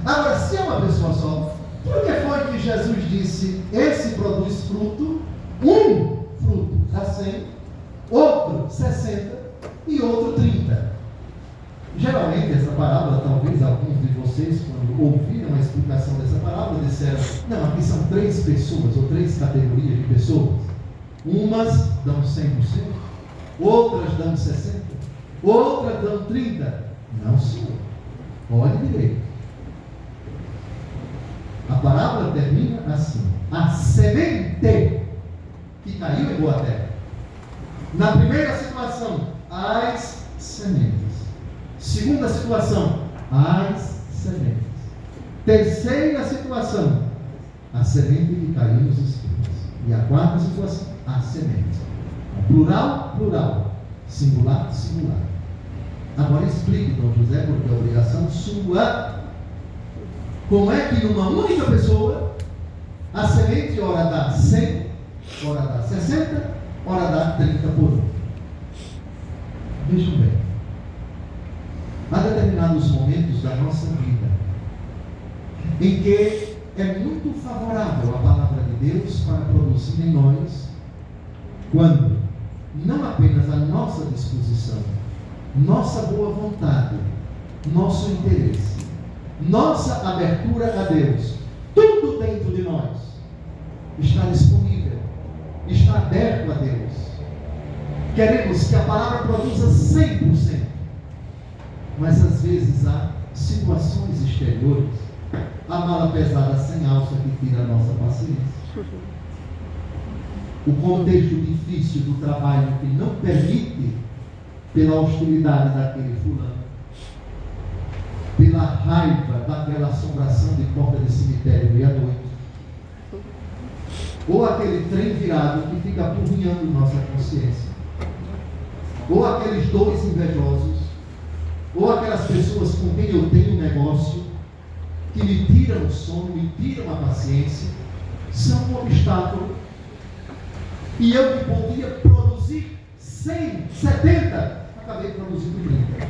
Agora, se é uma pessoa só, por que foi que Jesus disse: esse produz fruto, um fruto dá 100, outro 60 e outro 30. Geralmente essa parábola, talvez alguns de vocês, quando ouviram a explicação dessa parábola, disseram: não, aqui são 3 pessoas ou 3 categorias de pessoas. Umas dão 100%, outras dão 60%, outras dão 30%. Não, senhor. Olhe direito. A parábola termina assim: a semente que caiu em boa terra. Na primeira situação, as sementes. Segunda situação, as sementes. Terceira situação, a semente que caiu nos espinhos. E a quarta situação, a semente. Plural, plural. Singular, singular. Agora explique, Dom José, porque é obrigação sua. Como é que numa única pessoa a semente ora dá 100, ora dá 60, ora dá 30 por 1? Vejam bem. Há determinados momentos da nossa vida em que é muito favorável a palavra de Deus para produzir em nós, quando não apenas a nossa disposição, nossa boa vontade, nosso interesse, nossa abertura a Deus, tudo dentro de nós está disponível, está aberto a Deus. Queremos que a palavra produza 100%, mas às vezes há situações exteriores, a mala pesada sem alça que tira a nossa paciência, o contexto difícil do trabalho que não permite, pela hostilidade daquele fulano, pela raiva daquela assombração de porta de cemitério meia-noite, ou aquele trem virado que fica apurrinhando nossa consciência, ou aqueles 2 invejosos, ou aquelas pessoas com quem eu tenho um negócio, que me tiram o sono, me tiram a paciência, são um obstáculo. E eu que podia produzir 100, 70, acabei produzindo 30.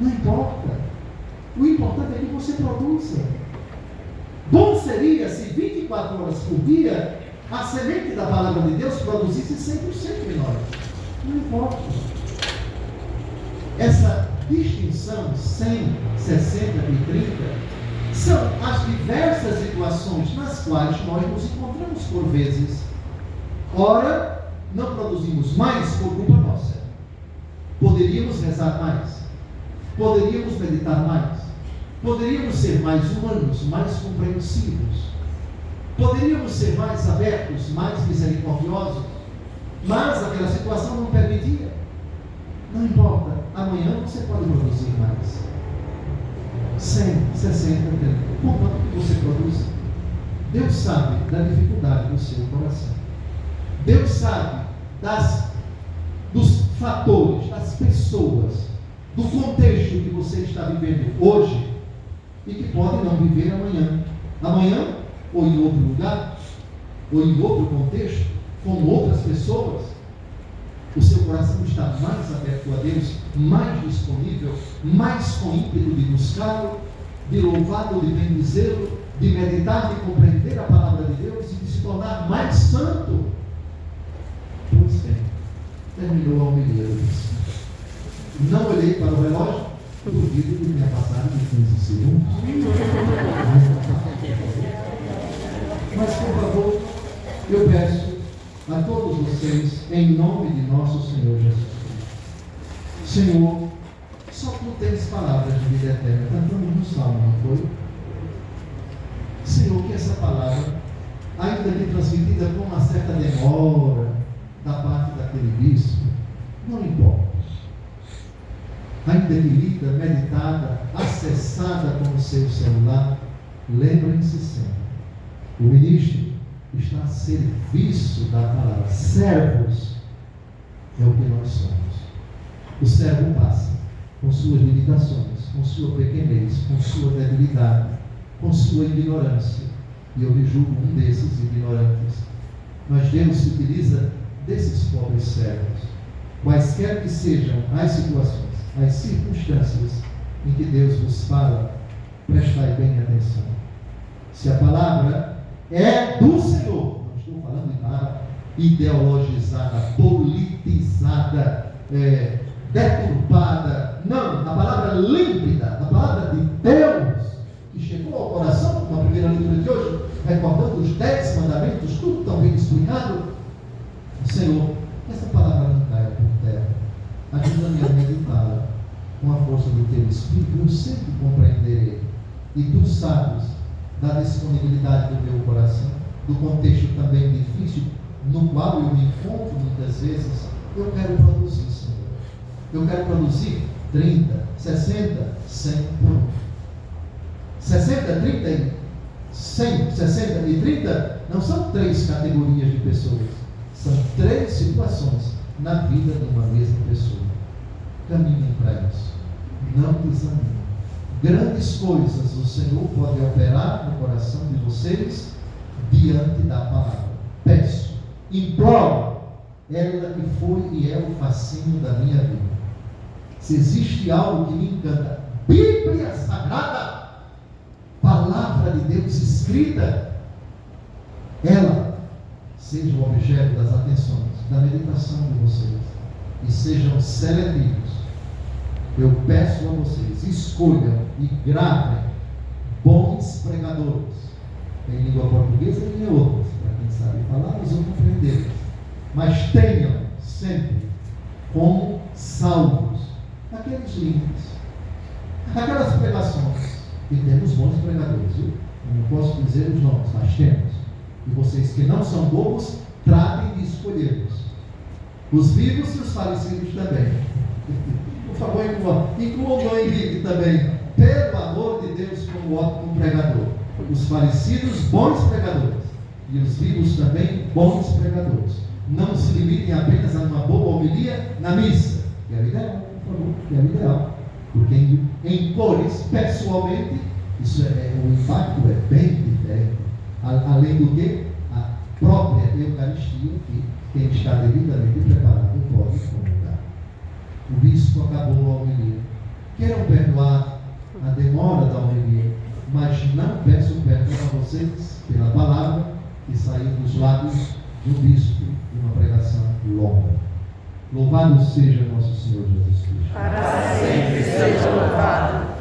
Não importa. O importante é que você produza. Bom seria se 24 horas por dia a semente da palavra de Deus produzisse 100% em nós. Não importa. Essa distinção 100, 60 e 30 são as diversas situações nas quais nós nos encontramos por vezes. Ora, não produzimos mais por culpa nossa. Poderíamos rezar mais. Poderíamos meditar mais. Poderíamos ser mais humanos, mais compreensivos. Poderíamos ser mais abertos, mais misericordiosos. Mas aquela situação não permitia. Não importa. Amanhã você pode produzir mais. 100, 60, 30. Quanto que você produz? Deus sabe da dificuldade do seu coração. Deus sabe dos fatores, das pessoas, do contexto que você está vivendo hoje, e que podem não viver amanhã. Amanhã, ou em outro lugar, ou em outro contexto, com outras pessoas. O seu coração está mais aberto a Deus, mais disponível, mais com ímpeto de buscá-lo, de louvá-lo, de bendizê-lo, de meditar, de compreender a palavra de Deus e de se tornar mais santo. Pois bem, terminou a homilia. Eu disse, não olhei para o relógio, duvido que tenha passado de 15 segundos. Mas, por favor, eu peço a todos vocês, em nome de nosso Senhor Jesus Cristo. Senhor, só tu tens palavras de vida eterna. Cantamos no Salmo, não foi? Senhor, que essa palavra, ainda que transmitida com uma certa demora da parte daquele bispo, não importa. Ainda que lida, meditada, acessada com o seu celular, lembrem-se sempre, o ministro está a serviço da palavra. Servos é o que nós somos. O servo passa com suas limitações, com sua pequenez, com sua debilidade, com sua ignorância. E eu me julgo um desses ignorantes. Mas Deus se utiliza desses pobres servos. Quaisquer que sejam as situações, as circunstâncias em que Deus vos fala, prestai bem atenção. Se a palavra é do Senhor, não estou falando de palavra ideologizada, politizada, deturpada, não, a palavra límpida, a palavra de Deus, que chegou ao coração, como a primeira leitura de hoje, recordando os 10 mandamentos, tudo tão bem explicado. Senhor, essa palavra não caia por terra, ajuda-me a meditá-la com a força do teu Espírito, eu sempre compreenderei, e tu sabes da disponibilidade do meu coração, do contexto também difícil, no qual eu me encontro muitas vezes. Eu quero produzir, Senhor. Eu quero produzir 30, 60, 100 por um. 60, 30 e 100, 60 e 30 não são 3 categorias de pessoas, são 3 situações na vida de uma mesma pessoa. Caminhem para isso, não desanimem. Grandes coisas o Senhor pode operar no coração de vocês diante da palavra. Peço, imploro, ela que foi e é o fascínio da minha vida. Se existe algo que me encanta, Bíblia Sagrada, palavra de Deus escrita, ela seja o objeto das atenções, da meditação de vocês, e sejam seletivos. Eu peço a vocês, escolham e gravem bons pregadores, em língua portuguesa e em outras, para quem sabe falar, ou compreender. Mas tenham sempre como salvos aqueles links, aquelas pregações. E temos bons pregadores, viu? Eu não posso dizer os nomes, mas temos. E vocês que não são bobos, tratem de escolhê-los. Os vivos e os falecidos também. Por favor, incluam o Henrique também, pelo amor de Deus, como ótimo pregador. Os falecidos, bons pregadores. E os vivos também, bons pregadores. Não se limitem apenas a uma boa homilia na missa. Que é o ideal, por favor, que é o ideal. Porque em cores, pessoalmente, o impacto é bem diferente. Além do que, a própria Eucaristia, que quem está devidamente preparado pode comungar. O bispo acabou a homilia. Queiram perdoar a demora da homilia, mas não peço perdão a vocês pela palavra que saiu dos lábios do bispo de uma pregação longa. Louvado seja nosso Senhor Jesus Cristo. Para sempre seja louvado.